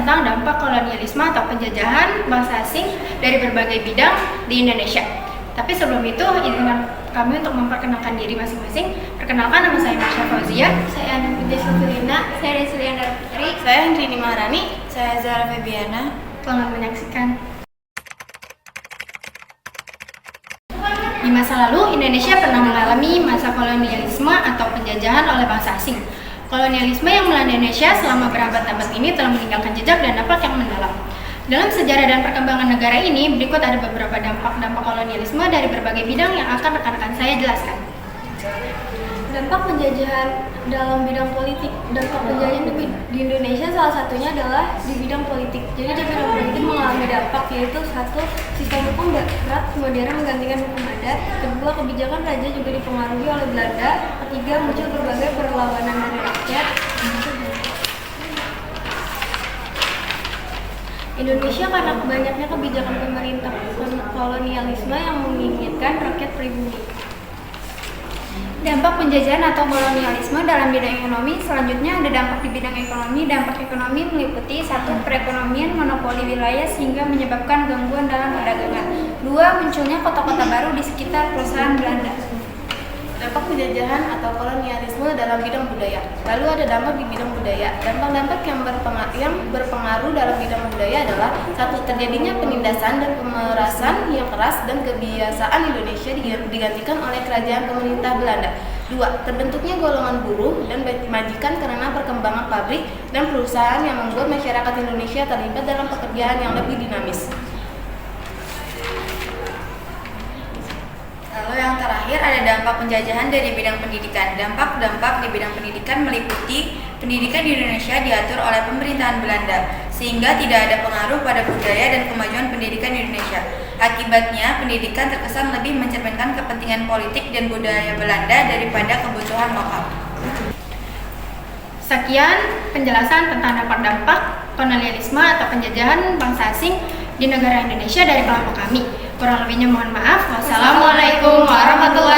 tentang dampak kolonialisme atau penjajahan bangsa asing dari berbagai bidang di Indonesia. Tapi sebelum itu, izinkan kami untuk memperkenalkan diri masing-masing. Perkenalkan, nama saya Marsha Fauzia. Saya Ana Putri Sofilina. Saya Resiliana Putri. Saya Hendrini Maharani. Saya Zara Febiana. Selamat menyaksikan. Di masa lalu, Indonesia pernah mengalami masa kolonialisme atau penjajahan oleh bangsa asing. Kolonialisme yang melanda Indonesia selama berabad-abad ini telah meninggalkan jejak dan dampak yang mendalam. Dalam sejarah dan perkembangan negara ini, berikut ada beberapa dampak kolonialisme dari berbagai bidang yang akan rekan-rekan saya jelaskan. Dampak penjajahan dalam bidang politik. Dampak penjajahan di Indonesia salah satunya adalah di bidang politik. Jadi di bidang politik mengalami dampak, yaitu satu, sistem hukum berat modern menggantikan hukum adat. Kedua, kebijakan raja juga dipengaruhi oleh Belanda. Ketiga, muncul berbagai perlawanan dari rakyat. Indonesia karena banyaknya kebijakan pemerintah kolonialisme yang menginginkan rakyat pribumi. Dampak penjajahan atau kolonialisme dalam bidang ekonomi. Selanjutnya ada dampak di bidang ekonomi. Dampak ekonomi meliputi 1. Perekonomian monopoli wilayah sehingga menyebabkan gangguan dalam perdagangan. 2. Munculnya kota-kota baru di sekitar perusahaan Belanda. Dampak penjajahan atau kolonialisme dalam bidang budaya. Lalu ada dampak di bidang budaya. Dampak-dampak yang berpengaruh dalam bidang budaya adalah 1. Terjadinya penindasan dan pemerasan yang keras dan kebiasaan Indonesia digantikan oleh kerajaan pemerintah Belanda. 2. Terbentuknya golongan buruh dan majikan karena perkembangan pabrik dan perusahaan yang membuat masyarakat Indonesia terlibat dalam pekerjaan yang lebih dinamis. Lalu yang terakhir ada dampak penjajahan dari bidang pendidikan. Dampak-dampak di bidang pendidikan meliputi pendidikan di Indonesia diatur oleh pemerintahan Belanda, sehingga tidak ada pengaruh pada budaya dan kemajuan pendidikan di Indonesia. Akibatnya, pendidikan terkesan lebih mencerminkan kepentingan politik dan budaya Belanda daripada kebutuhan lokal. Sekian penjelasan tentang dampak-dampak kolonialisme atau penjajahan bangsa asing di negara Indonesia dari kelompok kami. Kurang lebihnya mohon maaf. Wassalamualaikum warahmatullahi